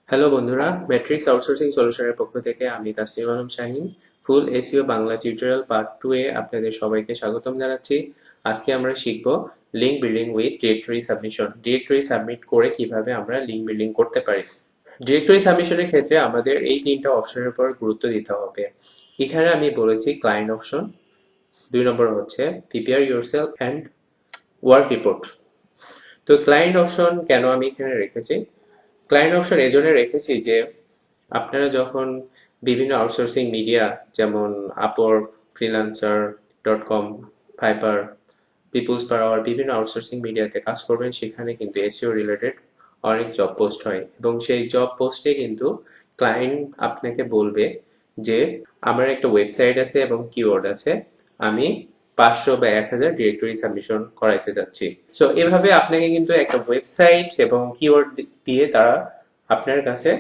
Hello বন্ধুরা, matrix outsourcing সলিউশনের পক্ষ থেকে আমি তাসনিম আলম শাহিন ফুল এসইও বাংলা টিউটোরিয়াল পার্ট 2 এ আপনাদের সবাইকে স্বাগতম জানাচ্ছি। আজকে আমরা শিখব link building with directory submission. Directory submit করে কিভাবে আমরা লিঙ্ক বিল্ডিং করতে পারি। ডিরেক্টরি সাবমিশনের ক্ষেত্রে আমাদের এই তিনটা অপশনের উপর গুরুত্ব দিতে হবে। এখানে আমি বলেছি ক্লায়েন্ট অপশন, 2 নম্বর হচ্ছে prepare yourself and work report. তো ক্লায়েন্ট অপশন কেন আমি এখানে রেখেছি? ক্লায়েন্ট অপশন এই জন্য রেখেছি যে আপনারা যখন বিভিন্ন আউটসোর্সিং মিডিয়া যেমন Upwork, Freelancer dot com, Fiverr, People Per Hour বিভিন্ন আউটসোর্সিং মিডিয়াতে কাজ করবেন, সেখানে কিন্তু এসইও রিলেটেড অনেক জব পোস্ট হয় এবং সেই জব পোস্টে কিন্তু ক্লায়েন্ট আপনাকে বলবে যে আমার একটা ওয়েবসাইট আছে এবং কিওয়ার্ড আছে, আমি 500 বা 1000 ডিরেক্টরি সাবমিশন করাইতে যাচ্ছি। সো এভাবে আপনাকে কিন্তু একটা ওয়েবসাইট এবং কিওয়ার্ড দিয়ে তারা আপনার কাছে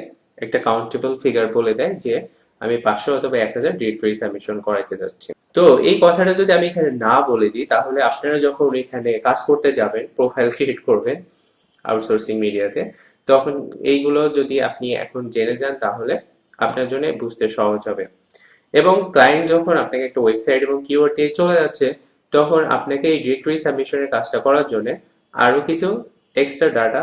একটা কাউন্টেবল ফিগার বলে দেয় যে আমি 500 অথবা 1000 ডিরেক্টরি সাবমিশন করাইতে যাচ্ছি। তো এই কথাটা যদি আমি এখানে না বলে দিই, তাহলে আপনারা যখন এখানে কাজ করতে যাবেন, প্রোফাইল ক্রিয়েট করবেন আউটসোর্সিং মিডিয়াতে, তখন এইগুলো যদি আপনি এখন জেনে যান তাহলে আপনার জন্য বুঝতে সহজ হবে। এবং ক্লায়েন্ট যখন আপনাকে একটা ওয়েবসাইট এবং কিওয়ার্ড দিয়ে চলে যাচ্ছে, তখন আপনাকে এই ডিরেক্টরি সাবমিশনের কাজটা করার জন্য আরো কিছু এক্সট্রা ডাটা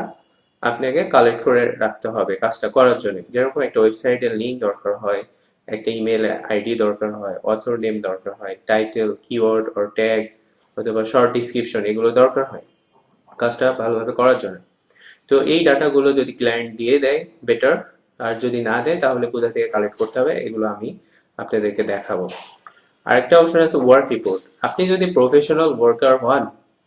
আপনাকে কালেক্ট করে রাখতে হবে কাজটা করার জন্য। যেরকম একটা ওয়েবসাইটের লিঙ্ক দরকার হয়, একটা ইমেল আইডি দরকার হয়, অথর নেম দরকার হয়, টাইটেল, কিওয়ার্ড অর ট্যাগ অথবা শর্ট ডিসক্রিপশন, এগুলো দরকার হয় কাজটা ভালোভাবে করার জন্য। তো এই ডাটাগুলো যদি ক্লায়েন্ট দিয়ে দেয় বেটার, আর যদি না দেয় তাহলে কোথা থেকে কালেক্ট করতে হবে এগুলো আমি আপনাদেরকে দেখাবো। আরেকটা অপশন আছে ওয়ার্ক রিপোর্ট। আপনি যদি প্রফেশনাল ওয়ার্কার হন,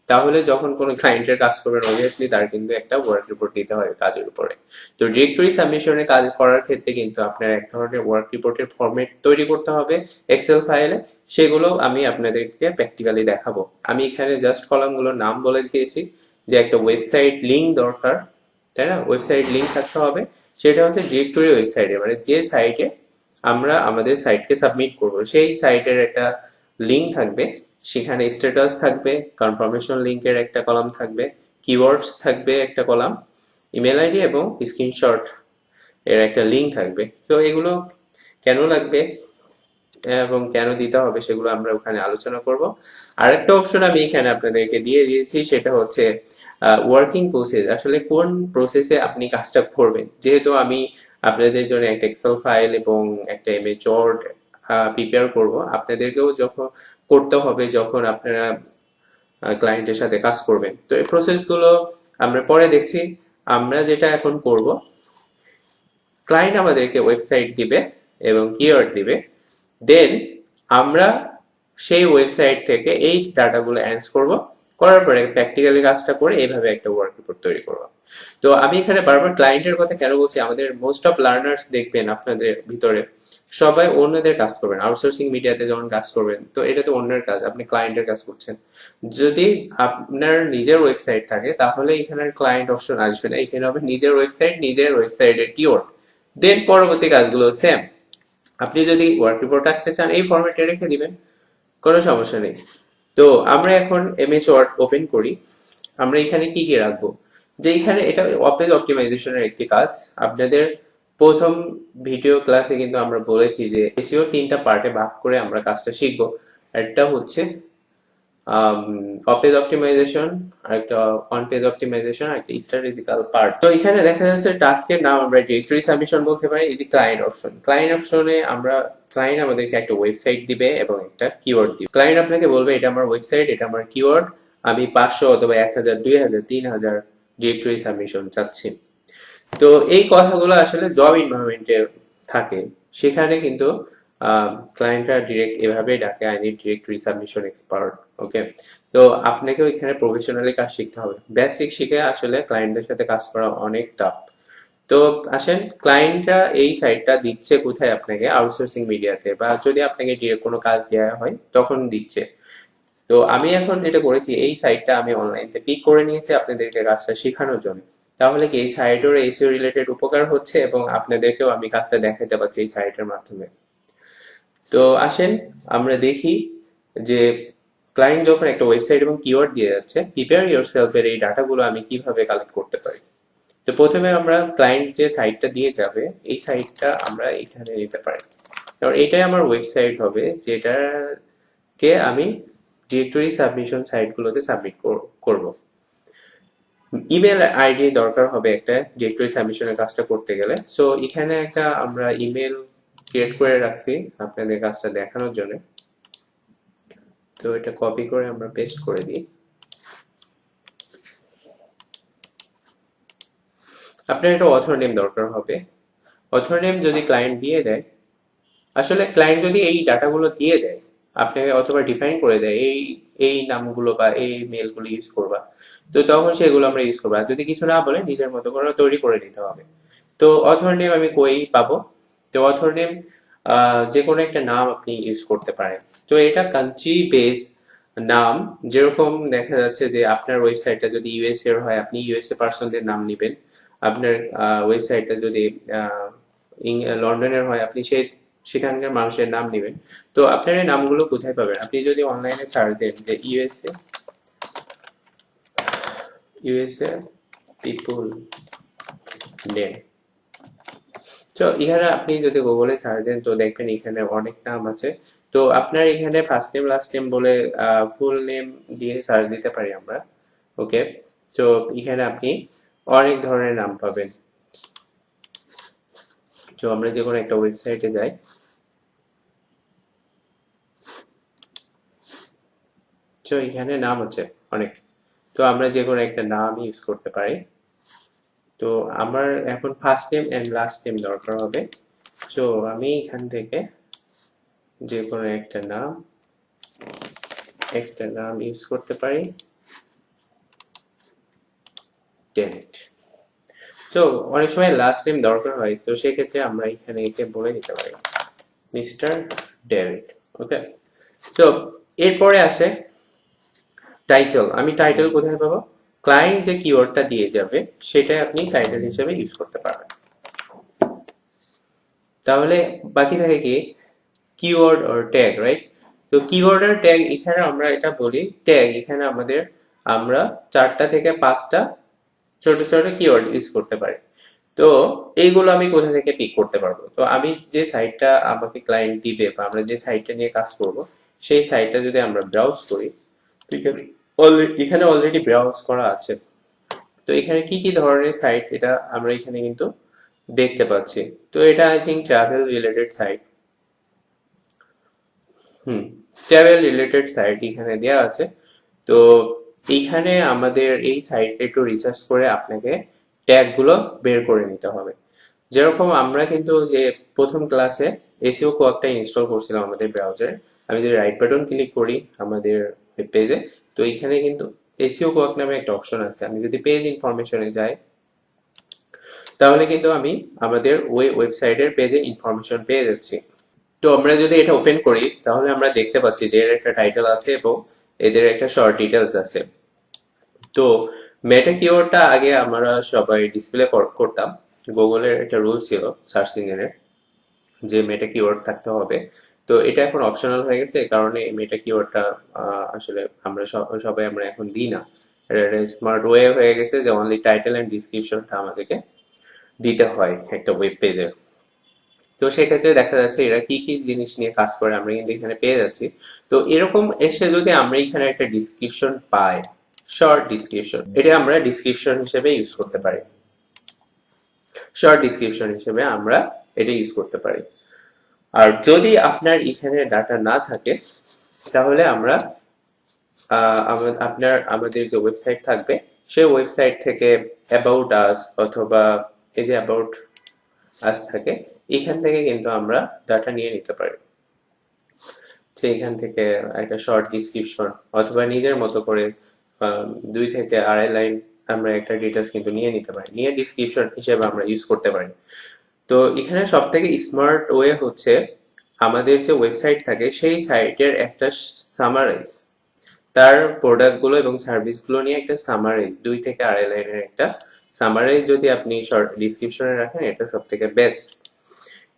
তাহলে যখন কোনো ক্লায়েন্টের কাজ করবেন অবভিয়াসলি তার কিন্তু একটা ওয়ার্ক রিপোর্ট দিতে হয় কাজের উপরে। তো ডিরেক্টরি সাবমিশনে কাজ করার ক্ষেত্রে কিন্তু আপনার এক ধরনের ওয়ার্ক রিপোর্টের ফরম্যাট তৈরি করতে হবে এক্সেল ফাইলে। সেগুলো আমি আপনাদেরকে প্র্যাকটিক্যালি দেখাবো। আমি এখানে জাস্ট কলামগুলোর নাম বলে দিয়েছি যে একটা ওয়েবসাইট লিঙ্ক দরকার, তাই না? ওয়েবসাইট লিঙ্ক থাকতে হবে, সেটা হচ্ছে ডিরেক্টরি ওয়েবসাইটে, মানে যে সাইটে আমরা আমাদের সাইটকে সাবমিট করব সেই সাইটের একটা লিঙ্ক থাকবে, সেখানে স্ট্যাটাস থাকবে, কনফার্মেশন লিঙ্কের একটা কলাম থাকবে, কিওয়ার্ডস থাকবে একটা কলাম, ইমেল আইডি এবং স্ক্রিনশট এর একটা লিঙ্ক থাকবে। তো এগুলো কেন লাগবে এবং কেন দিতে হবে সেগুলো আমরা ওখানে আলোচনা করব। আরেকটা অপশন আমি এখানে আপনাদেরকে দিয়ে দিয়েছি, সেটা হচ্ছে ওয়ার্কিং প্রসেস। আসলে কোন প্রসেসে আপনি কাজটা করবেন। যেহেতু আমি আপনাদের জন্য একটা এক্সেল ফাইল এবং একটা ইমেজ ওয়ার্ড প্রিপেয়ার করব, আপনাদেরকেও যখন করতে হবে যখন আপনারা ক্লায়েন্টের সাথে কাজ করবেন। তো এই প্রসেসগুলো আমরা পরে দেখছি। আমরা যেটা এখন করব, ক্লায়েন্ট আমাদেরকে ওয়েবসাইট দিবে এবং কিওয়ার্ড দিবে, দেন আমরা সেই ওয়েবসাইট থেকে এই ডাটাগুলো অ্যানালাইজ করব, করার পরে প্র্যাকটিক্যালি কাজটা করে এইভাবে একটা ওয়ার্ক রিপোর্ট তৈরি করব। তো আমি এখানে বারবার ক্লায়েন্টের কথা কেন বলছি, আমাদের মোস্ট অফ লার্নার্স দেখবেন আপনাদের ভিতরে সবাই অন্যদের কাজ করবেন, আউটসোর্সিং মিডিয়াতে যখন কাজ করবেন তো এটা তো অন্যের কাজ, আপনি ক্লায়েন্টের কাজ করছেন। যদি আপনার নিজের ওয়েবসাইট থাকে তাহলে এখানে ক্লায়েন্ট অপশন আসবে না, এখানে হবে নিজের ওয়েবসাইট, নিজের ওয়েবসাইটের কিওয়ার্ড, দেন পরবর্তী কাজগুলো সেম। আপনি যদি ওয়ার্ক রিপোর্ট রাখতে চান এই ফরম্যাটে রেখে দিবেন, কোনো সমস্যা নেই। তো আমরা এখন এমএস ওয়ার্ড ওপেন করি। আমরা এখানে কি কি রাখবো, যে এখানে এটা পেজ অপটিমাইজেশনের একটি কাজ। আপনাদের প্রথম ভিডিও ক্লাসে কিন্তু আমরা বলেছি যে এসইও 3টা পার্টে ভাগ করে আমরা কাজটা শিখবো। একটা হচ্ছে অফ পেজ অপটিমাইজেশন, আরেকটা অন পেজ অপটিমাইজেশন, আর একটা স্ট্র্যাটেজিক্যাল পার্ট। তো এখানে দেখা যাচ্ছে টাস্কের নাম আমরা ডিরেক্টরি সাবমিশন বলতে পারি। এই যে ক্লায়েন্ট অপশন, ক্লায়েন্ট অপশনে আমরা ক্লায়েন্ট আমাদেরকে একটা ওয়েবসাইট দিবে এবং একটা কিওয়ার্ড দিবে। ক্লায়েন্ট আপনাকে বলবে এটা আমার ওয়েবসাইট, এটা আমার কিওয়ার্ড, আমি 500 অথবা 1000, 2000, 3000 ডিরেক্টরি সাবমিশন চাচ্ছি। তো এই কথাগুলো আসলে জব এনভায়রনমেন্টে থাকে, সেখানে কিন্তু ক্লায়েন্টরা ডিরেক্ট এভাবেই ডাকে, I need directory submission expert. Okay, তো আপনাকেও এখানে প্রফেশনালি কাজ শিখতে হবে। বেসিক শিখে আসলে ক্লায়েন্টদের সাথে কাজ করা অনেক টাফ। তো আসেন, ক্লায়েন্টরা এই সাইটটা দিচ্ছে কোথায় আপনাকে? আউটসোর্সিং মিডিয়াতে, বা যদি আপনাকে ডিরেক্ট কোনো কাজ দেওয়া হয় তখন দিচ্ছে। তো আমি এখন যেটা করেছি, এই সাইটটা আমি অনলাইনতে পিক করে নিয়েছি আপনাদেরকে কাজটা শেখানোর জন্য। তাহলে কি এই সাইটের এসইও রিলেটেড উপকার হচ্ছে এবং আপনাদেরকেও আমি কাজটা দেখাতে পারছি এই সাইটের মাধ্যমে। তো আসেন আমরা দেখি যে ক্লায়েন্ট যখন একটা ওয়েবসাইট এবং কিওয়ার্ড দিয়ে যাচ্ছে, প্রিপেয়ার ইয়োরসেলফ এর এই ডাটাগুলো আমি কিভাবে কালেক্ট করতে পারি। তো প্রথমে আমরা ক্লায়েন্ট যে সাইটটা দিয়ে যাবে এই সাইটটা আমরা এখানে নিতে পারি, কারণ এটাই আমার ওয়েবসাইট হবে যেটাকে আমি ডিরেক্টরি সাবমিশন সাইটগুলোতে সাবমিট করব। ইমেল আইডি দরকার হবে একটা ডিরেক্টরি সাবমিশনের কাজটা করতে গেলে। সো এখানে একটা আমরা ইমেল ক্রিয়েট করে রাখছি আপনাদের কাজটা দেখানোর জন্য। তো এটা কপি করে আমরা পেস্ট করে দিই। আপনার একটা অথর নেম দরকার হবে। অথর নেম যদি ক্লায়েন্ট দিয়ে দেয়, আসলে ক্লায়েন্ট যদি এই ডাটাগুলো দিয়ে দেয় আপনাকে অথবা ডিফাইন করে দেয় এই এই নামগুলো বা এই মেলগুলো ইউজ করবা, তো তখন সেগুলো আমরা ইউজ করবো। আর যদি কিছু না বলে নিজের মতো করে তৈরি করে নিতে হবে। তো অথর নেম আমি কই পাবো? তো অথর নেম যে কোনো একটা নাম আপনি ইউজ করতে পারেন। তো এটা কান্ট্রি বেস নাম, যেরকম দেখা যাচ্ছে যে আপনার ওয়েবসাইটটা যদি ইউএসএ এর হয় আপনি ইউএসএ পার্সনদের নাম নেবেন, আপনার ওয়েবসাইটটা যদি লন্ডনের হয় আপনি সেখানকার মানুষের নাম নেবেন। তো আপনার এই নামগুলো কোথায় পাবেন? আপনি যদি অনলাইনে সার্চ দেন যে ইউএসএ পিপল নেম, তো এখানে আপনি যদি গুগলে সার্চ দেন তো দেখবেন এখানে অনেক নাম আছে। তো আপনার এখানে ফার্স্ট নেম লাস্ট নেম বলে ফুল নেম দিয়ে সার্চ দিতে পারি আমরা। ওকে, তো এখানে আপনি অনেক ধরনের নাম পাবেন। তো আমরা যে কোনো একটা ওয়েবসাইটে যাই, তো এখানে নাম আছে অনেক। তো আমরা যে কোনো একটা নাম ইউজ করতে পারি। তো আমার এখন first name and last name দরকার হবে। তো আমি এখান থেকে যে কোনো একটা নাম ইউজ করতে পারি, ডেভিড। তো অনেক সময় লাস্ট নেম দরকার হয়, তো সেক্ষেত্রে আমরা এখানে একে বলে দিতে পারি মিস্টার ডেভিড। ওকে, তো এরপরে আসে টাইটেল। আমি টাইটেল কোথায় পাবো? ক্লায়েন্ট যে কিওয়ার্ডটা দিয়ে যাবে সেটা আপনি টাইটেল হিসেবে ইউজ করতে পারবেন। তাহলে বাকি থাকে কি কিওয়ার্ড অর ট্যাগ, রাইট? তো কিওয়ার্ড আর ট্যাগ এখানে আমরা এটা বলি ট্যাগ, এখানে আমরা 4টা থেকে 5টা ছোট ছোট কিওয়ার্ড ইউজ করতে পারি। তো এইগুলো আমি কোথা থেকে পিক করতে পারবো? তো আমি যে সাইটটা আমাকে ক্লায়েন্ট দিবে বা আমরা যে সাইটটা নিয়ে কাজ করব সেই সাইটটা যদি আমরা ব্রাউজ করি, এখানে অলরেডি ব্রাউজ করা আছে। তো এখানে কি কি ধরনের সাইট এটা আমরা এখানে কিন্তু দেখতে পাচ্ছি। তো এটা I think travel related site. Travel related site এখানে দেওয়া আছে। তো এইখানে আমাদের এই সাইটে একটু রিসার্চ করে আপনাকে ট্যাগগুলো বের করে নিতে হবে। যেরকম আমরা কিন্তু যে প্রথম ক্লাসে এসইও কোয়াকটা ইনস্টল করছিলাম আমাদের ব্রাউজারে, আমি যদি রাইট বাটন ক্লিক করি আমাদের ওয়েব পেজে, তো এখানে কিন্তু এসইও কোয়াক নামে একটা অপশন আছে। আমি যদি পেজ ইনফরমেশনে যাই তাহলে কিন্তু আমি আমাদের ওয়েবসাইটের পেজে ইনফরমেশন পেয়ে যাচ্ছি। তো আমরা যদি এটা ওপেন করি তাহলে আমরা দেখতে পাচ্ছি যে এর একটা টাইটেল আছে এবং এদের একটা শর্ট ডিটেলস আছে। তো মেটা কিওয়ার্ডটা আগে আমরা সবাই ডিসপ্লে করতাম। গুগলের একটা রুল ছিল সার্চ ইঞ্জিনের যে মেটা কিওয়ার্ড থাকতে হবে। তো এটা এখন অপশনাল হয়ে গেছে, এই কারণে মেটা কিওয়ার্ডটা আসলে আমরা সবাই আমরা এখন দিই না। এটা স্মার্ট ওয়ে হয়ে গেছে যে অনলি টাইটেল এন্ড ডিসক্রিপশনটা আমাদেরকে দিতে হয় একটা ওয়েব পেজে। তো সেক্ষেত্রে দেখা যাচ্ছে এরা কি কি জিনিস নিয়ে কাজ করে আমরা কিন্তু এখানে পেয়ে যাচ্ছি। তো এরকম এসে যদি আমরা এখানে একটা ডিসক্রিপশন পাই, শর্ট ডিসক্রিপশন, এটা আমরা ডিসক্রিপশন হিসেবে ইউজ করতে পারি। শর্ট ডিসক্রিপশন হিসেবে আমরা এটা ইউজ করতে পারি। আর যদি আপনার এখানে ডাটা না থাকে তাহলে আমরা আমাদের যে ওয়েবসাইট থাকবে সেই ওয়েবসাইট থেকে অ্যাবাউট আস অথবা এই যে অ্যাবাউট আস থাকে এখান থেকে কিন্তু আমরা ডাটা নিয়ে নিতে পারি। যে এখান থেকে একটা শর্ট ডিসক্রিপশন অথবা নিজের মতো করে 2 থেকে 2.5 লাইন আমরা একটা ডিটেলস কিন্তু নিয়ে নিতে পারি, নিয়ে ডিসক্রিপশন হিসেবে আমরা ইউজ করতে পারি। তো এখানে সব থেকে স্মার্ট ওয়ে হচ্ছে আমাদের যে ওয়েবসাইট থাকে সেই সাইটের একটা সামারাইজ, তার প্রোডাক্টগুলো এবং সার্ভিসগুলো নিয়ে একটা সামারাইজ 2 থেকে 2.5 লাইনের একটা সামারাইজ যদি আপনি শর্ট ডিসক্রিপশনে রাখেন এটা সব থেকে বেস্ট।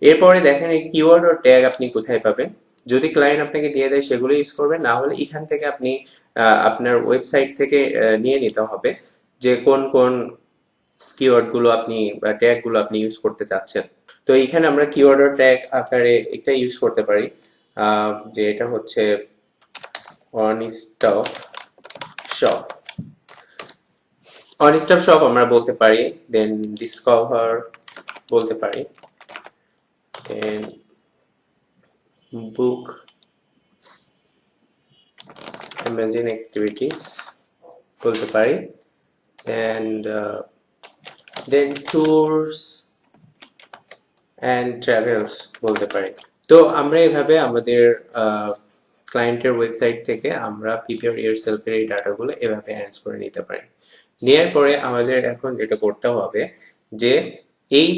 এরপরে দেখেন এই কিওয়ার্ড ও ট্যাগ আপনি কোথায় পাবেন। যদি ক্লায়েন্ট আপনাকে দিয়ে দেয় সেগুলো ইউজ করবেন, না হলে এখান থেকে আপনি আপনার ওয়েবসাইট থেকে নিয়ে নিতে হবে যে কোন কোন কিওয়ার্ড গুলো আপনি বা ট্যাগ গুলো আপনি ইউজ করতে চাচ্ছেন। তো এখানে আমরা কিওয়ার্ড ও ট্যাগ আকারে একটা ইউজ করতে পারি, যে এটা হচ্ছে on stop shop. On stop shop আমরা বলতে পারি, দেন ডিসকভার বলতে পারি, দেন বুক ইমাজিন অ্যাক্টিভিটিস বলতে পারি, and then tours and travels বলতে পারি। তো আমরা এভাবে আমাদের ক্লায়েন্টের ওয়েবসাইট থেকে আমরা প্রিপেয়ার ইয়ারসেলফ এর এই ডাটাগুলো এভাবে অ্যারেঞ্জ করে নিতে পারি। নেওয়ার পরে আমাদের এখন যেটা করতে হবে যে এই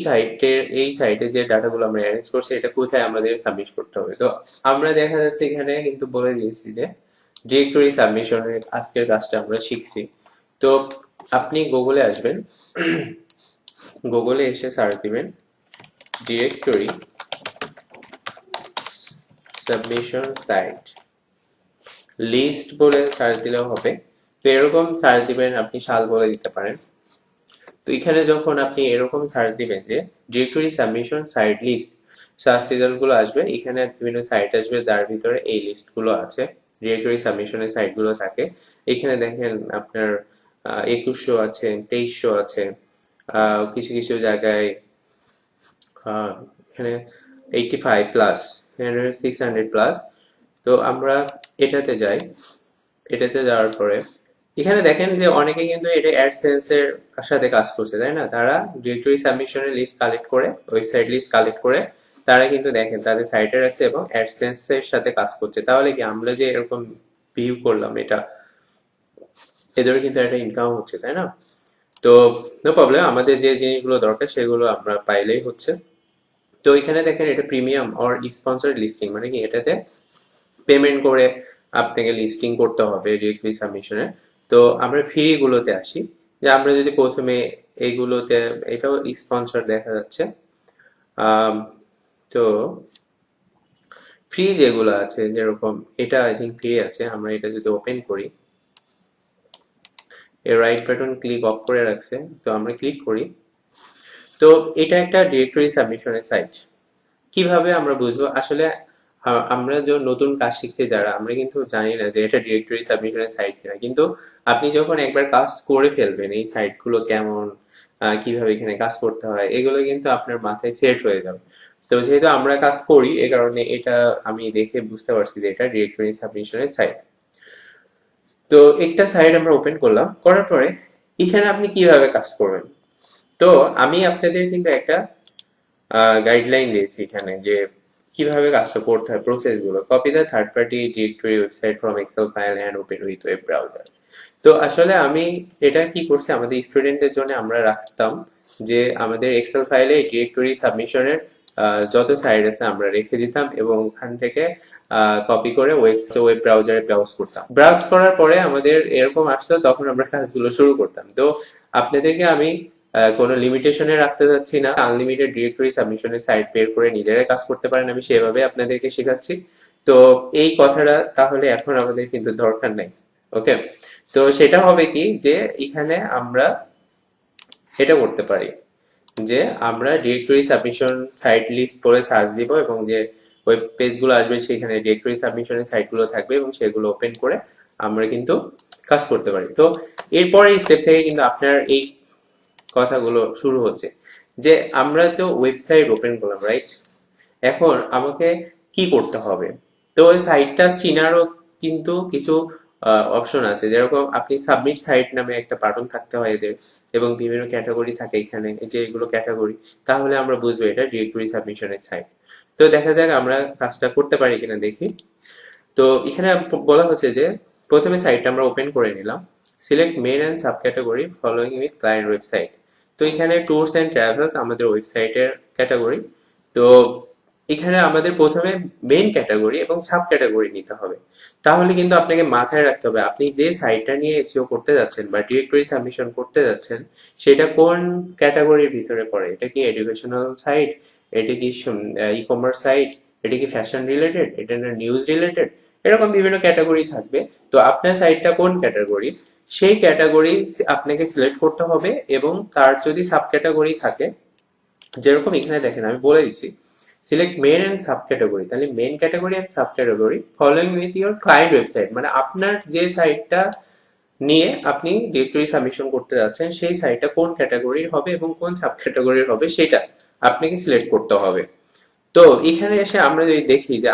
সাইটে যে ডাটাগুলো আমরা অ্যারেঞ্জ করছি এটা কোথায় আমাদের সাবমিট করতে হবে। তো আমরা দেখা যাচ্ছে এখানে কিন্তু বলে দিয়েছি যে ডিরেক্টরি সাবমিশনের আজকের কাজটা আমরা শিখছি। তো আপনি গুগলে আসবেন, গুগলে এসে সার্চ দিবেন ডিরেক্টরি সাবমিশন সাইট লিস্ট বলে সার্চ দিলেও হবে। তো এরকম সার্চ দিবেন, আপনি সাল বলে দিতে পারেন। তো এখানে যখন আপনি এরকম সার্চ দিবেন যে directory submission site list, search রেজাল্টগুলো আসবে, এখানে বিভিন্ন সাইট আসবে যার ভিতরে এই লিস্টগুলো আছে, ডিরেক্টরি সাবমিশনের সাইটগুলো থাকে। এখানে দেখেন আপনার 2100 আছে, 2300 আছে, কিছু কিছু জায়গায় এখানে 85 প্লাস, 600 প্লাস। তো আমরা এটাতে যাই, এটাতে যাওয়ার পরে এখানে দেখেন যে অনেকে কিন্তু এটা অ্যাডসেন্স এর সাথে কাজ করছে, তাই না? তারা ডিরেক্টরি সাবমিশনের লিস্ট কালেক্ট করে, ওয়েবসাইট লিস্ট কালেক্ট করে তারা কিন্তু দেখেন তাদের সাইটে রাখছে এবং অ্যাডসেন্স এর সাথে কাজ করছে। তাহলে কি আমরা যে এরকম ভিউ করলাম, এটা এদের কিন্তু একটা ইনকাম হচ্ছে, তাই না? তো নো প্রবলেম, আমাদের যে জিনিসগুলো দরকার সেগুলো আমরা পাইলেই হচ্ছে। তো এখানে দেখেন এটা প্রিমিয়াম অর স্পন্সর্ড লিস্টিং, মানে কি এটাতে পেমেন্ট করে আপনাকে লিস্টিং করতে হবে ডিরেক্টরি সাবমিশনে। তো আমরা ফ্রি গুলোতে আসি, যে আমরা যদি প্রথমে এইগুলোতে, এটাও স্পন্সর দেখা যাচ্ছে। তো ফ্রি যেগুলো আছে, যেরকম এটা আই থিঙ্ক ফ্রি আছে, আমরা এটা যদি ওপেন করি, এই রাইট বাটন ক্লিক অফ করে রাখছে, তো আমরা ক্লিক করি। তো এটা একটা ডিরেক্টরি সাবমিশনের সাইট। কিভাবে আমরা বুঝবো আসলে? আমরা যে নতুন কাজ শিখছি যারা, আমরা কিন্তু জানি না যে এটা ডিরেক্টরি সাবমিশনের সাইট কিনা, কিন্তু আপনি যখন একবার কাজ করে ফেলবেন এই সাইটগুলো কেমন, কিভাবে এখানে কাজ করতে হয়, এগুলো কিন্তু আপনার মাথায় সেট হয়ে যাবে। তো যেহেতু আমরা কাজ করি এ কারণে এটা আমি দেখে বুঝতে পারছি যে এটা ডিরেক্টরি সাবমিশনের সাইট। তো একটা সাইট আমরা ওপেন করলাম, করার পরে এখানে আপনি কিভাবে কাজ করবেন। তো আমি আপনাদের কিন্তু একটা গাইডলাইন দিয়েছি এখানে যে কিভাবে কাজটা করতে হয়, প্রসেস গুলো। Copy the third party directory website from Excel file and open with web browser. তো আসলে আমি এটা কি করছি, আমাদের স্টুডেন্টদের জন্য আমরা রাখতাম যে আমাদের এক্সেল ফাইলে ডিরেক্টরি সাবমিশনের যত সাইট আছে আমরা রেখে দিতাম এবং ওখান থেকে কপি করে ওয়েব ব্রাউজারে ব্রাউজ করতাম। ব্রাউজ করার পরে আমাদের এরকম আসতো, তখন আমরা কাজগুলো শুরু করতাম। তো আপনাদেরকে আমি কোনো লিমিটেশনে রাখতে যাচ্ছি না, আনলিমিটেড ডিরেক্টরি সাবমিশনের সাইট বের করে নিজেরাই কাজ করতে পারেন, আমি সেভাবে আপনাদেরকে শেখাচ্ছি। তো এই কথাটা তাহলে এখন আমাদের কিন্তু দরকার নাই। ওকে, তো সেটা হবে কি যে এখানে আমরা এটা করতে পারি যে আমরা ডিরেক্টরি সাবমিশন সাইট লিস্ট করে সার্চ দিব এবং যে ওয়েব পেজগুলো আসবে সেখানে ডিরেক্টরি সাবমিশনের সাইটগুলো থাকবে এবং সেগুলো ওপেন করে আমরা কিন্তু কাজ করতে পারি। তো এরপরে এই স্টেপ থেকে কিন্তু আপনার এই কথাগুলো শুরু হচ্ছে যে আমরা তো ওয়েবসাইট ওপেন করলাম, রাইট? এখন আমাকে কি করতে হবে? তো ওই সাইটটা চিনারও কিন্তু কিছু অপশন আছে, যেরকম আপনি সাবমিট সাইট নামে একটা বাটন থাকতে হয় এদের, এবং বিভিন্ন ক্যাটাগরি থাকে এখানে, যে এগুলো ক্যাটাগরি, তাহলে আমরা বুঝবো এটা ডিরেক্টরি সাবমিশনের সাইট। তো দেখা যাক আমরা কাজটা করতে পারি কিনা দেখি। তো এখানে বলা হচ্ছে যে প্রথমে সাইটটা আমরা ওপেন করে নিলাম, select main and sub category following with client website. তো এখানে ট্যুরস অ্যান্ড ট্রাভেলস আমাদের ওয়েবসাইটের ক্যাটাগরি। তো এখানে আমাদের প্রথমে মেইন ক্যাটাগরি এবং সাব ক্যাটাগরি নিতে হবে। তাহলে কিন্তু আপনাকে মাথায় রাখতে হবে আপনি যে সাইটটা নিয়ে এসইও করতে যাচ্ছেন বা ডিরেক্টরি সাবমিশন করতে যাচ্ছেন সেটা কোন ক্যাটাগরির ভিতরে পড়ে। এটা কি এডুকেশনাল সাইট, এটা কি ই কমার্স সাইট, এটা কি ফ্যাশন রিলেটেড, এটা না নিউজ রিলেটেড, এরকম বিভিন্ন ক্যাটাগরি থাকবে। তো আপনার সাইটটা কোন ক্যাটাগরি সেই ক্যাটাগরি আপনাকে সিলেক্ট করতে হবে এবং তার যদি সাব ক্যাটাগরি থাকে, যেরকম এখানে দেখেন আমি বলে দিচ্ছি, select main and sub category, তাহলে main category and sub category following with your client website, মানে আপনার যে সাইটটা নিয়ে আপনি ডিরেক্টরি সাবমিশন করতে যাচ্ছেন সেই সাইটটা কোন ক্যাটাগরির হবে এবং কোন সাব ক্যাটাগরির হবে সেটা আপনাকে সিলেক্ট করতে হবে। তো এখানে এসে আমরা যদি দেখি যে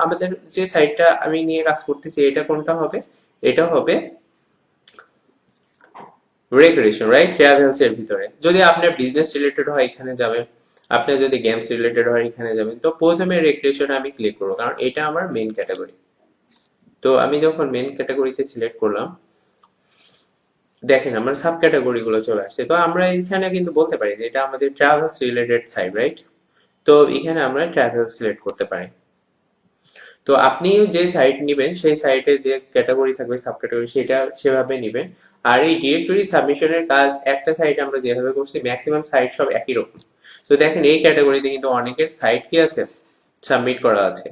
আমাদের যে সাইটটা আমি নিয়ে কাজ করতেছি এটা কোনটা হবে, এটা হবে রেক্রিয়েশন, রাইট, ট্রাভেলস এর ভিতরে। যদি আপনার বিজনেস রিলেটেড হয় এখানে যাবেন, আপনার যদি গেমস রিলেটেড হয় এখানে যাবেন। তো প্রথমে রেক্রিয়েশনে আমি ক্লিক করবো কারণ এটা আমার মেন ক্যাটাগরি। তো আমি যখন মেন ক্যাটাগরিতে সিলেক্ট করলাম, দেখেন আমার সাব ক্যাটাগরি গুলো চলে আসছে। তো আমরা এখানে কিন্তু বলতে পারি যে এটা আমাদের ট্রাভেলস রিলেটেড সাইট, রাইট। তো এখানে আমরা ট্রাভেলস সিলেক্ট করতে পারি। তো আপনি যে সাইট নেবেন সেই সাইটের যে ক্যাটাগরি থাকবে সাব ক্যাটাগরি সেটা সেভাবে নেবেন। আর এই ডিরেক্টরি সাবমিশনের কাজ একটা সাইট আমরা যেভাবে করছি ম্যাক্সিমাম সাইট সব একই রকম। তো দেখেন এই ক্যাটাগরিতে কিন্তু অনেকের সাইট কি আছে, সাবমিট করা আছে।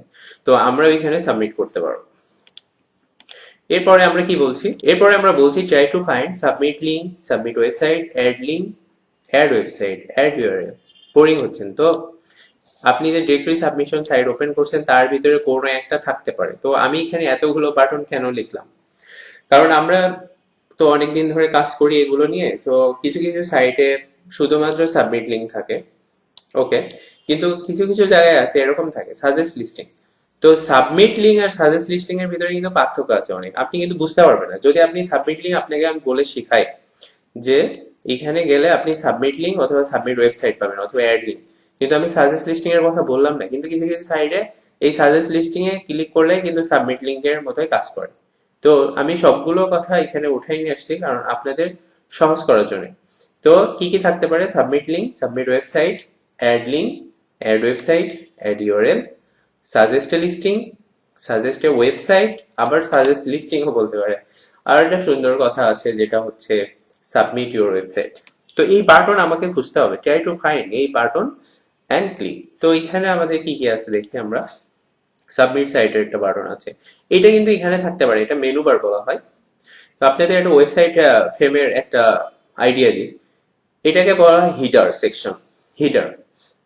তো আমরা ওইখানে সাবমিট করতে পারবো। এরপরে আমরা কি বলছি, এরপরে আমরা বলছি try to find submit link, submit website, add link, add website, add URL. Boring হচ্ছেন তো, আপনি যে ডিরেক্টরি সাবমিশন সাইট ওপেন করছেন তার ভিতরে কোনো একটা থাকতে পারে। তো আমি এখানে এতগুলো বাটন কেন লিখলাম, কারণ আমরা তো অনেকদিন ধরে কাজ করি এগুলো নিয়ে। তো কিছু কিছু সাইটে শুধুমাত্র সাবমিট লিঙ্ক থাকে, ওকে, কিন্তু কিছু কিছু জায়গায় আছে এরকম থাকে সাজেস্ট লিস্টিং। তো সাবমিট লিঙ্ক আর সাজেস্ট লিস্টিং এর ভিতরে কিন্তু পার্থক্য আছে অনেক, আপনি কিন্তু বুঝতে পারবেন না যদি আপনি সাবমিট লিঙ্ক আপনাকে আমি বলে শিখাই যে এখানে গেলে আপনি সাবমিট লিঙ্ক অথবা সাবমিট ওয়েবসাইট পাবেন অথবা অ্যাড লিঙ্ক, কিন্তু আমি সাজেস্ট লিস্টিং এর কথা বললাম না। কিন্তু কিছু কিছু সাইডে এই সাজেস্ট লিস্টিং এ ক্লিক করলে কিন্তু সাবমিট লিঙ্কের মতোই কাজ করে। তো আমি সবগুলো কথা এখানে উঠাই নিয়ে আসছি কারণ আপনাদের সহজ করার জন্য। তো কি কি থাকতে পারে, submit link, submit website, add link, add website, add URL, suggest listing, suggest website, আবার সাজেস্ট লিস্টিংও বলতে পারে। আর একটা সুন্দর কথা আছে যেটা হচ্ছে সাবমিট ইউর ওয়েবসাইট। তো এই বাটন আমাকে খুঁজতে হবে, ট্রাই টু ফাইন্ড এই বাটন অ্যান্ড ক্লিক। তো এখানে আমাদের কি কি আছে দেখি আমরা, সাবমিট সাইটের একটা বাটন আছে, এটা কিন্তু এখানে থাকতে পারে, এটা মেনু বার বলা হয়। তো আপনাদের একটা ওয়েবসাইট ফ্রেমের একটা আইডিয়া দিই, এটাকে বলা হয় হিডার সেকশন, হিডার।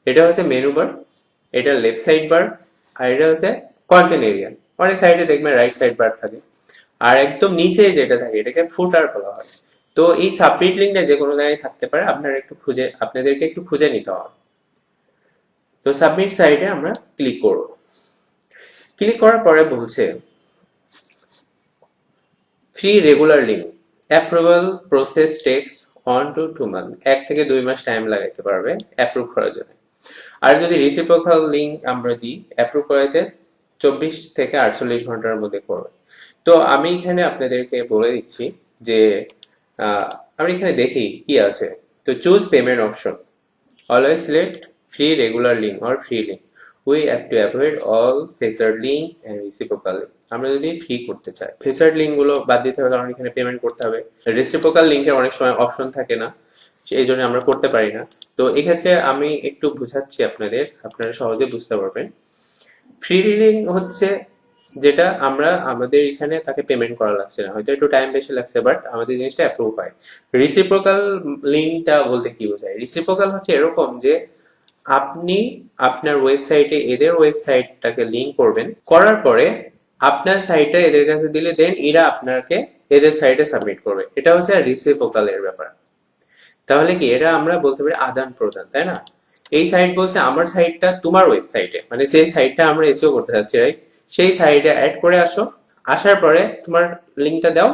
এটা হচ্ছে মেনু বার, এটা লেফট সাইড বার, আর এটা হচ্ছে কন্টেন্ট এরিয়া। অনেক সাইডে দেখবেন রাইট সাইড বার থাকে, আর একদম নিচে যেটা থাকে এটাকে ফুটার বলা হয়। তো এই সাবমিট লিঙ্কটা যে কোনো জায়গায় থাকতে পারে, আপনাদেরকে একটু খুঁজে নিতে হবে। তো সাবমিট সাইটে আমরা ক্লিক করব। ক্লিক করার পরে বলছে free regular link, approval process takes 1 to 2 month, 1 থেকে 2 মাস টাইম লাগাইতে পারবে অ্যাপ্রুভ করার জন্য। আর যদি রিসিপ্রোকাল লিঙ্ক আমরা দিই, অ্যাপ্রুভ করাইতে 24 থেকে 48 ঘন্টার মধ্যে করবে। তো আমি এখানে আপনাদেরকে বলে দিচ্ছি যে আমরা এখানে দেখি কি আছে। তো choose payment option, always select free regular link or free link, we have to avoid all featured link and reciprocal link. আমরা যদি ফ্রি করতে চাই ফেসার্ড লিঙ্ক গুলো বাদ দিতে হবে কারণ এখানে পেমেন্ট করতে হবে। রেসিপ্রোকাল লিঙ্কের অনেক সময় অপশন থাকে না, এই জন্য আমরা করতে পারি না। তো এক্ষেত্রে আমি একটু বুঝাচ্ছি আপনাদের, আপনারা সহজে বুঝতে পারবেন। ফ্রি লিঙ্ক হচ্ছে যেটা আমরা আমাদের এখানে তাকে পেমেন্ট করা লাগছে না, হয়তো একটু টাইম বেশি লাগছে বাট আমাদের জিনিসটা অ্যাপ্রুভ হয়। রিসিপ্রোকাল লিঙ্কটা বলতে কি বোঝায়, রিসিপ্রোকাল হচ্ছে এরকম যে আপনি আপনার ওয়েবসাইটে এদের ওয়েবসাইটটাকে লিঙ্ক করবেন, করার পরে আপনার সাইটটা এদের কাছে দিলে দেন এরা আপনাকে এদের সাইটে সাবমিট করবে। এটা হচ্ছে রিসিপ্রোকাল এর ব্যাপার। তাহলে কি এটা আমরা বলতে পারি আদান প্রদান, তাই না? এই সাইট বলছে আমার সাইটটা তোমার ওয়েবসাইটে, মানে যে সাইটটা আমরা এসইও করতে যাচ্ছি, রাইট, সেই সাইটে অ্যাড করে আসো, আসার পরে তোমার লিঙ্কটা দাও,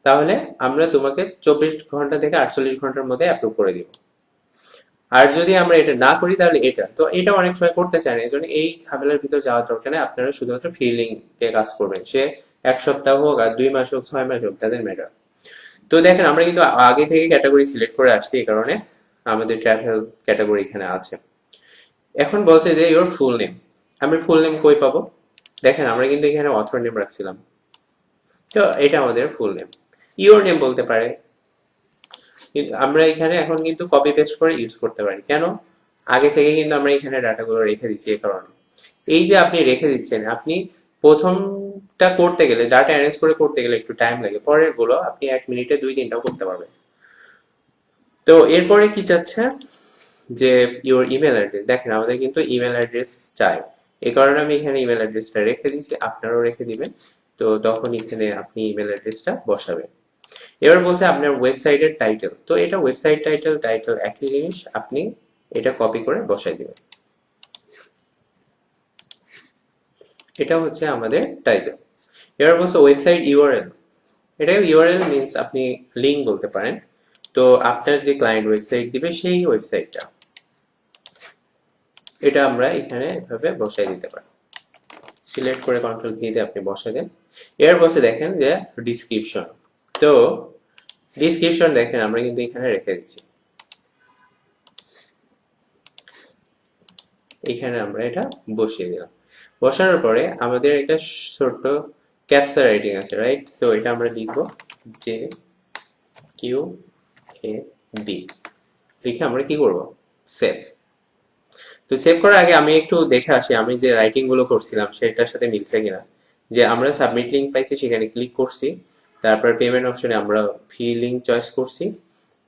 তাহলে আমরা তোমাকে 24 ঘন্টা থেকে 48 ঘন্টার মধ্যে অ্যাপ্রুভ করে দিব। আর যদি আমরা এটা না করি তাহলে এটা অনেক সময় করতে চায় না, এই জন্য এই ঝামেলার ভিতর যাওয়ার দরকার নেই। আপনারা শুধুমাত্র ফ্রি লিঙ্কে কাজ করবেন, সে 1 সপ্তাহ হোক আর 2 মাস হোক 6 মাস হোক, তাদের ম্যাটার। তো দেখেন আমরা কিন্তু আগে থেকে ক্যাটাগরি সিলেক্ট করে আসছি, এই কারণে আমাদের ট্রাভেল ক্যাটাগরি এখানে আছে। এখন বলছে যে ইওর ফুল নেম, আমি ফুল নেম কই পাবো, দেখেন আমরা কিন্তু এখানে অথর নেম রাখছিলাম, তো এটা আমাদের ফুল নেম। ইওর নেম বলতে পারে, আমরা এখানে এখন কিন্তু কপি পেস্ট করে ইউজ করতে পারি। কেন, আগে থেকে কিন্তু আমরা এখানে ডাটাগুলো রেখে দিচ্ছি, এই কারণে। এই যে আপনি রেখে দিচ্ছেন, আপনি প্রথম টা করতে গেলে, ডাটা অ্যারেঞ্জ করে করতে গেলে একটু টাইম লাগে, পরের গুলো আপনি 1 মিনিটে 2-3টাও করতে পারবেন। তো এরপরে কি চাচ্ছে যে ইওর ইমেল অ্যাড্রেস। দেখেন আমাদের কিন্তু ইমেল অ্যাড্রেস চাই, এই কারণে আমি এখানে ইমেল অ্যাড্রেসটা রেখে দিয়েছি, আপনারাও রেখে দিবেন। তো তখন এখানে আপনি ইমেল অ্যাড্রেসটা বসাবেন। এবার বলছে আপনার ওয়েবসাইটের টাইটেল, তো এটা ওয়েবসাইট টাইটেল একই জিনিস, আপনি এটা কপি করে বসাই দিবেন। এটা হচ্ছে আমাদের টাইটেল। এবার বলছে ওয়েবসাইট ইউআরএল, এটা ইউআরএল মিনস আপনি লিঙ্ক বলতে পারেন। তো আপনার যে ক্লায়েন্ট ওয়েবসাইট দিবে সেই ওয়েবসাইটটা, এটা আমরা এখানে এভাবে বসাই দিতে পারি। সিলেক্ট করে কন্ট্রোল ভি দিয়ে আপনি বসাই দেন। এর বসে দেখেন যে ডিসক্রিপশন, তো ডিসক্রিপশন দেখেন আমরা কিন্তু এখানে রেখে দিচ্ছি, এখানে আমরা এটা বসিয়ে দিলাম। বসানোর পরে আমাদের একটা ছোট্ট ক্যাপচা রাইটিং আছে, রাইট? তো এটা আমরা লিখব জে কিউ এ বি, লিখে আমরা কি করব, সেভ। তো সেভ করার আগে আমি একটু দেখে আসি আমি যে রাইটিং গুলো করছিলাম সেটার সাথে মিলছে কিনা। যে আমরা সাবমিট লিঙ্ক পাইছি, সেখানে ক্লিক করছি, তারপর পেমেন্ট অপশনে আমরা ফি লিঙ্ক চয়েস করছি,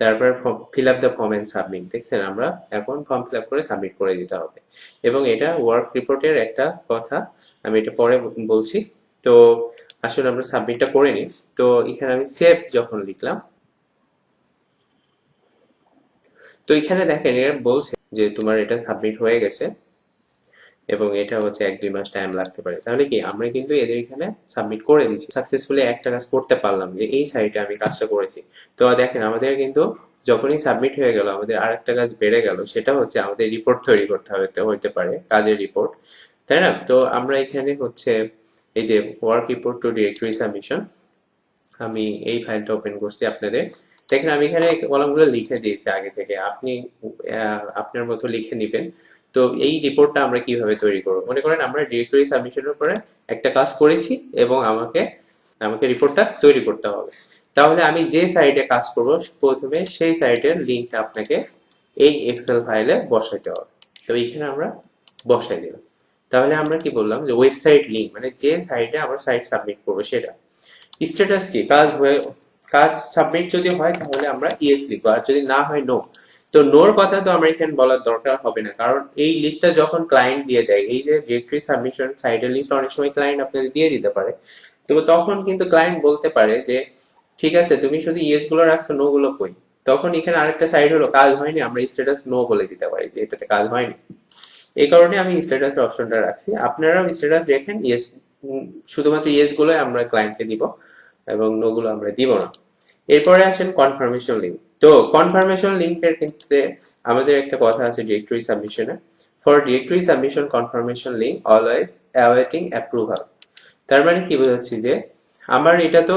তারপর fill up the form and submit. দেখছেন আমরা এখন ফর্ম ফিল আপ করে সাবমিট করে দিতে হবে। এবং এটা ওয়ার্ক রিপোর্টের একটা কথা, আমি এটা পরে বলছি। তো আসলে আমরা সাবমিটটা করে নিই। তো এখানে আমি সেভ যখন লিখলাম, তো এখানে দেখেন এর বলছে যে তোমার এটা সাবমিট হয়ে গেছে এবং এটা হচ্ছে 1-2 মাস টাইম লাগতে পারে। তাহলে কি আমরা কিন্তু এদের এখানে সাবমিট করে দিচ্ছি, সাকসেসফুলি একটা কাজ করতে পারলাম, যে এই সাইটে আমি কাজটা করেছি। তো দেখেন আমাদের কিন্তু যখনই সাবমিট হয়ে গেল আমাদের আরেকটা কাজ বেড়ে গেল, সেটা হচ্ছে আমাদের রিপোর্ট তৈরি করতে হবে, হইতে পারে কাজের রিপোর্ট, তাই না? তো আমরা এখানে হচ্ছে এই যে work report to directory submission, আমি এই ফাইলটা ওপেন করছি আপনাদের। দেখেন আমি এখানে কলামগুলো লিখে দিয়েছি আগে থেকে, আপনি আপনার মতো লিখে নেবেন। তো এই রিপোর্টটা আমরা কিভাবে তৈরি করব, মনে করেন আমরা ডিরেক্টরি সাবমিশনের উপরে একটা কাজ করেছি এবং আমাকে আমাকে রিপোর্টটা তৈরি করতে হবে। তাহলে আমি যে সাইটে কাজ করব প্রথমে সেই সাইটের লিঙ্কটা আপনাকে এই এক্সেল ফাইলে বসাতে হবে। তো এইখানে আমরা বসাই দিলাম। তাহলে আমরা কি বললাম যে ওয়েবসাইট লিঙ্ক মানে যে সাইটে আমরা সাইট সাবমিট করবো সেটা। স্ট্যাটাস কি, কাজ সাবমিট যদি হয় তাহলে আমরা ইয়েস লিখবো, আর যদি না হয় নো। তো নোর কথা তো আমরা এখানে বলার দরকার হবে না, কারণ এই লিস্টটা যখন ক্লায়েন্ট দিয়ে দেয়, এই যে ডিরেক্টরি সাবমিশন সাইটের লিস্ট অনেক সময় ক্লায়েন্ট আপনাদের দিয়ে দিতে পারে, তো তখন কিন্তু ক্লায়েন্ট বলতে পারে যে ঠিক আছে তুমি শুধু ইয়েস গুলো রাখছো, নো গুলো কই। তখন এখানে আরেকটা সাইড হলো কাজ হয়নি, আমরা স্ট্যাটাস নো বলে দিতে পারি যে এটাতে কাজ হয়নি। এই কারণে আমি স্ট্যাটাস অপশনটা রাখছি, আপনারাও স্ট্যাটাস রেখেন ইয়েস, শুধুমাত্র ইয়েস গুলো আমরা ক্লায়েন্টকে দিব এবং নো গুলো আমরা দিব না। এরপরে আসেন কনফার্মেশন লিঙ্ক। তো কনফার্মেশন লিঙ্কের ক্ষেত্রে আমাদের একটা কথা আছে ডিরেক্টরি সাবমিশনে, for directory submission confirmation link always awaiting approval. তার মানে কি বোঝাচ্ছি যে আমার এটা তো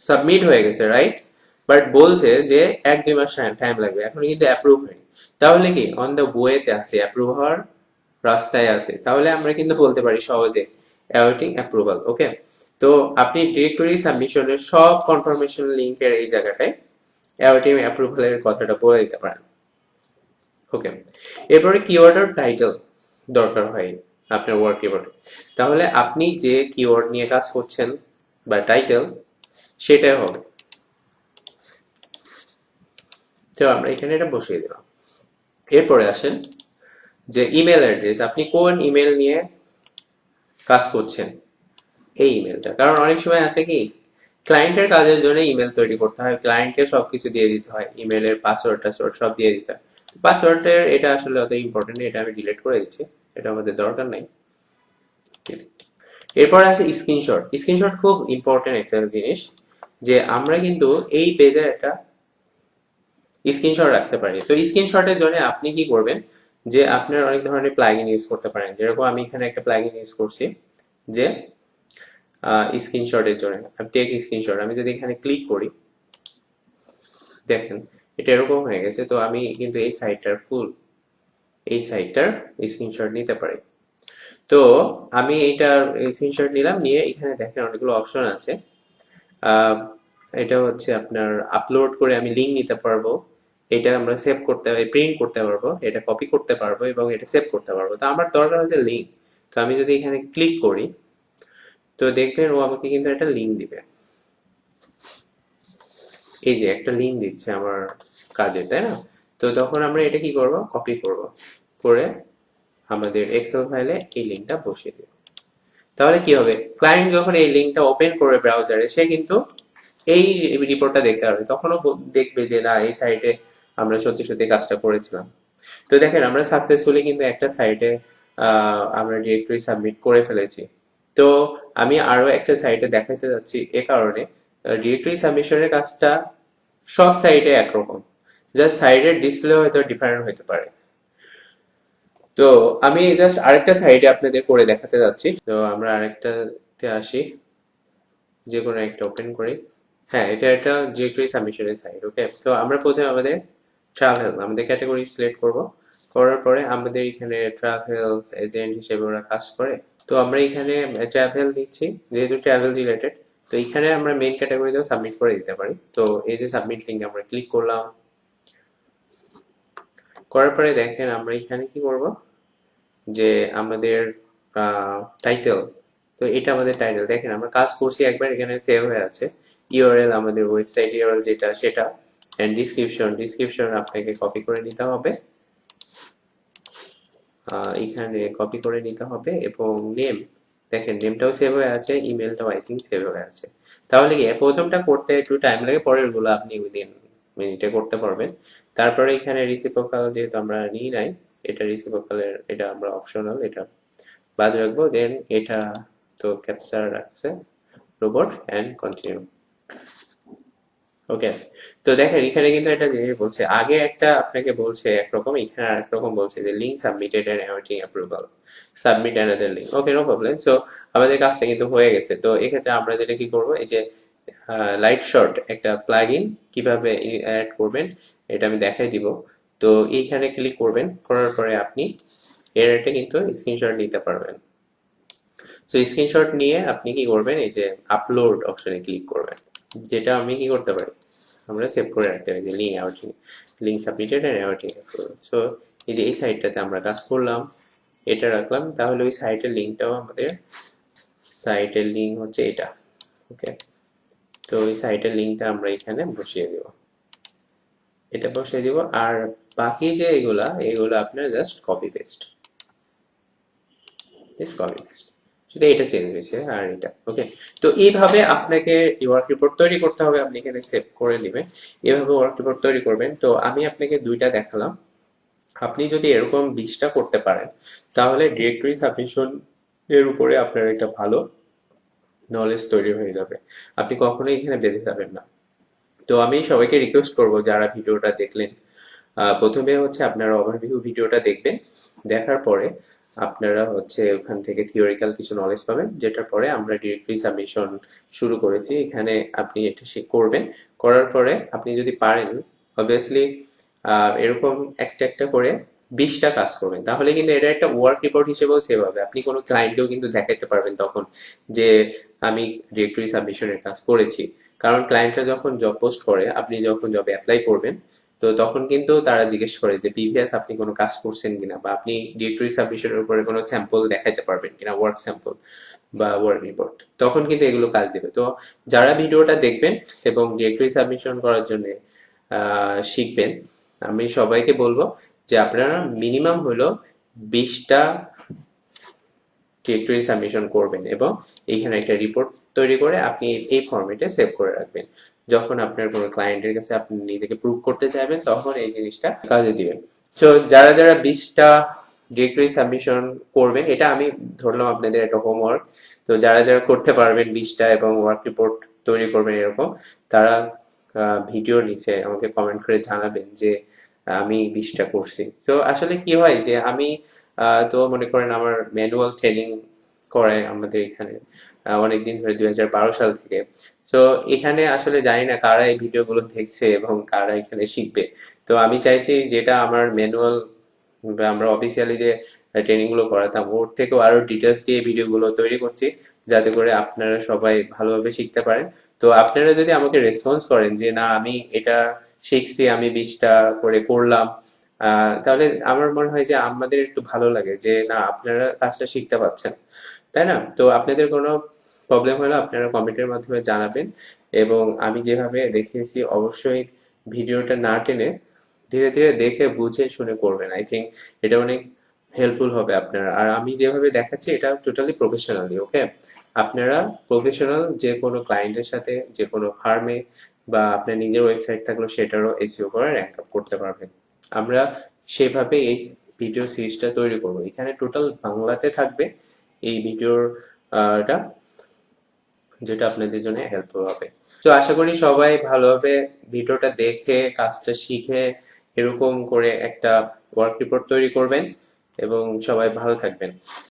সাবমিট হয়ে গেছে, রাইট? বাট বলছে যে 1-2 মাস টাইম লাগবে, এখন কিন্তু অ্যাপ্রুভ হয়নি। তাহলে কি অন দ্য ওয়েতে আছে, অ্যাপ্রুভ হওয়ার রাস্তায় আছে। তাহলে আমরা কিন্তু বলতে পারি সহজে অ্যাওয়েটিং অ্যাপ্রুভাল। ওকে, তো আপনি ডিরেক্টরি সাবমিশনের সব কনফার্মেশন লিংকের এই জায়গাটায় অ্যাওয়েটিং অ্যাপ্রুভালের কথাটা বলে দিতে পারেন। ওকে, এরপরে কিওয়ার্ড আর টাইটেল দরকার হয় আপনার ওয়ার্ক রিপোর্টে। তাহলে আপনি যে কিওয়ার্ড নিয়ে কাজ করছেন বা টাইটেল, সেটাই হবে। তো আমরা এখানে এটা বসিয়ে দিলাম। এরপরে আসেন যে ইমেল অ্যাড্রেস, আপনি কোন ইমেল নিয়ে কাজ করছেন এই ইমেলটা, কারণ অনেক সময় আছে কি ক্লায়েন্টের কাজের জন্য ইমেল তৈরি করতে হয়, ক্লায়েন্টকে সবকিছু দিয়ে দিতে হয়, ইমেলের পাসওয়ার্ড টাসওয়ার্ড সব দিয়ে দিতে হয়। পাসওয়ার্ডের এটা আসলে অত ইম্পর্টেন্ট, এটা আমি ডিলিট করে দিচ্ছি, এটা আমাদের দরকার নাই। এরপরে আছে স্ক্রিনশট। স্ক্রিনশট খুব ইম্পর্টেন্ট একটা জিনিস, যে আমরা কিন্তু এই পেজের একটা স্ক্রিনশট রাখতে পারি। তো স্ক্রিনশটের জন্য আপনি কি করবেন, যে আপনার অনেক ধরনের প্লাগইন ইউজ করতে পারেন, যেরকম আমি এখানে একটা প্লাগইন ইউজ করছি যে স্ক্রিনশটের জন্য টেক স্ক্রিনশট। আমি যদি এখানে ক্লিক করি, দেখেন এটা এরকম হয়ে গেছে। তো আমি কিন্তু এই সাইটটার স্ক্রিনশট নিতে পারি। তো আমি এইটার স্ক্রিনশট নিলাম, নিয়ে এখানে দেখেন অনেকগুলো অপশন আছে। এটা হচ্ছে আপনার আপলোড করে আমি লিঙ্ক নিতে পারবো, এটা আমরা সেভ করতে প্রিন্ট করতে পারবো, এটা কপি করতে পারবো এবং এটা সেভ করতে পারবো। তো আমার দরকার হচ্ছে লিঙ্ক। তো আমি যদি এখানে ক্লিক করি, তো দেখবেন ও আমাকে কিন্তু একটা লিঙ্ক দিবে, এই যে একটা লিঙ্ক দিচ্ছে আমার কাজে, তাই না? তো তখন আমরা এটা কি করব, কপি করব, করে আমাদের এক্সেল ফাইলে এই লিঙ্কটা বসিয়ে দেব। তাহলে কি হবে, ক্লায়েন্ট যখন এই লিঙ্কটা ওপেন করে ব্রাউজারে, সে কিন্তু এই রিপোর্টটা দেখতে পারবে, তখনও দেখবে যে না এই সাইটে আমরা সত্যি সত্যি কাজটা করেছিলাম। তো দেখেন আমরা সাকসেসফুলি কিন্তু একটা সাইটে আমরা ডিরেক্টরি সাবমিট করে ফেলেছি। তো আমি আরো একটা সাইটে দেখাতে যাচ্ছি, এ কারণে ডিরেক্টরি সাবমিশনের কাজটা সব সাইটে একরকম, জাস্ট সাইটের ডিসপ্লে হয়তো ডিফারেন্ট হতে পারে। তো আমি জাস্ট আরেকটা সাইডে আপনাদের করে দেখাতে যাচ্ছি। তো আমরা আরেকটাতে আসি, যে কোনো একটা ওপেন করি। হ্যাঁ, এটা একটা ডিরেক্টরি সাবমিশনের সাইট। ওকে, তো আমরা প্রথমে আমাদের ট্রাভেল, আমাদের ক্যাটাগরি সিলেক্ট করব। করার পরে আমাদের এখানে ট্রাভেলস এজেন্ট হিসেবে ওরা কাজ করে, তো আমরা এখানে ট্রাভেল দিচ্ছি, যেহেতু ট্রাভেল রিলেটেড। তো এখানে আমরা মেইন ক্যাটাগরিতেও সাবমিট করে দিতে পারি। তো এই যে সাবমিট লিঙ্ক আমরা ক্লিক করলাম, করার পরে দেখেন আমরা এখানে কি করব, যে আমাদের টাইটেল, তো এটা আমাদের টাইটেল। দেখেন আমরা কাজ করছি একবার, এখানে সেভ হয়ে আছে। ইউআরএল আমাদের ওয়েবসাইট ইউআরএল যেটা সেটা, এন্ড ডিসক্রিপশন আপনাকে কপি করে নিতে হবে, এখানে কপি করে নিতে হবে। এবং নেম, দেখেন নেমটাও সেভ হয়ে আছে, ইমেলটাও আই থিঙ্ক সেভ হয়ে আছে। তাহলে কি প্রথমটা করতে একটু টাইম লাগে, পরের গুলো আপনি উইদিন মিনিটে করতে পারবেন। তারপরে এখানে রিসিপ্রোকাল যেহেতু আমরা নিই নাই, এটা রিসিপ্রোকালের, এটা আমরা অপশনাল, এটা বাদ রাখবো। দেন এটা তো ক্যাপচার রাখছে রোবট এন্ড কন্টিনিউ। ওকে, তো দেখেন এখানে কিন্তু একটা জিনিস বলছে, আগে একটা আপনাকে বলছে একরকম, এখানে আরেক রকম বলছে যে link submitted and awaiting approval, submit another link. Okay, no problem. So আমাদের কাজটা কিন্তু হয়ে গেছে। তো এক্ষেত্রে আমরা যেটা কি করব, এই যে লাইট শর্ট একটা প্লাগইন কিভাবে অ্যাড করবেন এটা আমি দেখাই দিব। তো এইখানে ক্লিক করবেন, করার পরে আপনি এর একটা কিন্তু স্ক্রিনশট নিতে পারবেন। সো স্ক্রিনশট নিয়ে আপনি কি করবেন, এই যে আপলোড অপশনে ক্লিক করবেন, যেটা আমি কি করতে পারি, আমরা সেভ করে রাখতে পারি যে link awaiting, link submitted and awaiting. So এই যে এই সাইটটাতে আমরা কাজ করলাম, এটা রাখলাম, তাহলে ওই সাইটের লিঙ্কটাও আমাদের, সাইটের লিঙ্ক হচ্ছে এটা। ওকে, তো ওই সাইটের লিঙ্কটা আমরা এখানে বসিয়ে দেব, এটা বসিয়ে দিব। আর বাকি যে এগুলা আপনার জাস্ট কপি পেস্ট, শুধু এটা চেঞ্জ হয়েছে আর এটা। ওকে, তো এইভাবে আপনাকে ওয়ার্ক রিপোর্ট তৈরি করতে হবে, আপনি এখানে সেভ করে দিবেন, এভাবে ওয়ার্ক রিপোর্ট তৈরি করবেন। তো আমি আপনাকে দুইটা দেখালাম, আপনি যদি এরকম 20টা করতে পারেন, তাহলে ডিরেক্টরি সাবমিশন এর উপরে আপনার একটা ভালো নলেজ তৈরি হয়ে যাবে, আপনি কখনোই এখানে বেঁচে যাবেন না। তো আমি সবাইকে রিকোয়েস্ট করব, যারা ভিডিওটা দেখলেন, প্রথমে হচ্ছে আপনারা ওভারভিউ ভিডিওটা দেখবেন, দেখার পরে আপনারা হচ্ছে ওখান থেকে থিওরিক্যাল কিছু নলেজ পাবেন, যেটার পরে আমরা ডিরেক্টরি সাবমিশন শুরু করেছি। এখানে আপনি এটা করবেন, করার পরে আপনি যদি পারেন অবভিয়াসলি এরকম একটা একটা করে 20টা কাজ করবেন, তাহলে কিন্তু এটা একটা ওয়ার্ক রিপোর্ট হিসেবেও সেভ হবে। আপনি কোনো ক্লায়েন্টকেও কিন্তু দেখাতে পারবেন তখন যে আমি ডিরেক্টরি সাবমিশনের কাজ করেছি। কারণ ক্লায়েন্টরা যখন জব পোস্ট করে, আপনি যখন জবে অ্যাপ্লাই করবেন, তো তখন কিন্তু তারা জিজ্ঞেস করে যে প্রিভিয়াস আপনি কোনো কাজ করছেন কিনা, বা আপনি ডিরেক্টরি সাবমিশনের উপরে কোনো স্যাম্পল দেখাতে পারবেন কিনা, ওয়ার্ক স্যাম্পল বা ওয়ার্ক রিপোর্ট, তখন কিন্তু এগুলো কাজ দেবে। তো যারা ভিডিওটা দেখবেন এবং ডিরেক্টরি সাবমিশন করার জন্য শিখবেন, আমি সবাইকে বলবো যে আপনারা মিনিমাম হলো 20টা ডিরেক্টরি সাবমিশন করবেন, এবং এইখানে একটা রিপোর্ট তৈরি করে আপনি এই ফরম্যাটে সেভ করে রাখবেন। যখন আপনার কোনো ক্লায়েন্টের কাছে আপনি নিজেকে প্রুভ করতে চাইবেন, তখন এই জিনিসটা কাজে দিবেন। তো যারা যারা 20টা ডিরেক্টরি সাবমিশন করবেন, এটা আমি ধরলাম আপনাদের একটা হোমওয়ার্ক। তো যারা যারা করতে পারবেন 20টা এবং ওয়ার্ক রিপোর্ট তৈরি করবেন এরকম, তারা ভিডিওর নিচে আমাকে কমেন্ট করে জানাবেন যে আমি 20টা করছি। তো আসলে কি হয় যে আমি তো মনে করেন আমার ম্যানুয়াল ট্রেনিং করে আমাদের এখানে অনেকদিন ধরে, 2012 সাল থেকে। তো এখানে আসলে জানি না কারা এই ভিডিওগুলো দেখছে এবং কারা এখানে শিখবে। তো আমি চাইছি যেটা আমার ম্যানুয়াল বা আমরা অফিসিয়ালি যে ট্রেনিং গুলো করাতাম, ওর থেকেও আরো ডিটেলস দিয়ে ভিডিওগুলো তৈরি করছি, যাতে করে আপনারা সবাই ভালোভাবে শিখতে পারেন। তো আপনারা যদি আমাকে রেসপন্স করেন যে না আমি এটা শিখছি, আমি 20টা করে করলাম, তাহলে আমার মনে হয় যে আমাদের একটু ভালো লাগে যে না আপনারা কাজটা শিখতে পাচ্ছেন, তাই না? তো আপনাদের কোনো প্রবলেম হলে আপনারা কমেন্টের মাধ্যমে জানাবেন, এবং আমি যেভাবে দেখিয়েছি অবশ্যই ভিডিওটা না টেনে ধীরে ধীরে দেখে বুঝে শুনে করবেন। আই থিঙ্ক এটা অনেক হেল্পফুল হবে আপনারা। আর আমি যেভাবে দেখাচ্ছি এটা টোটালি প্রফেশনালি, ওকে? আপনারা প্রফেশনাল যে কোনো ক্লায়েন্টের সাথে, যে কোনো ফার্মে বা আপনার নিজের ওয়েবসাইট থাকলেও সেটারও এসইও করে র্যাঙ্ক আপ করতে পারবেন। আমরা সেভাবে এই ভিডিও সিরিজটা তৈরি করব। এখানে টোটাল বাংলাতে থাকবে এই ভিডিওর টা, যেটা আপনাদের জন্য হেল্পফুল হবে। তো আশা করি সবাই ভালোভাবে ভিডিওটা দেখে কাজটা শিখে এরকম করে একটা ওয়ার্ক রিপোর্ট তৈরি করবেন, এবং সবাই ভালো থাকবেন।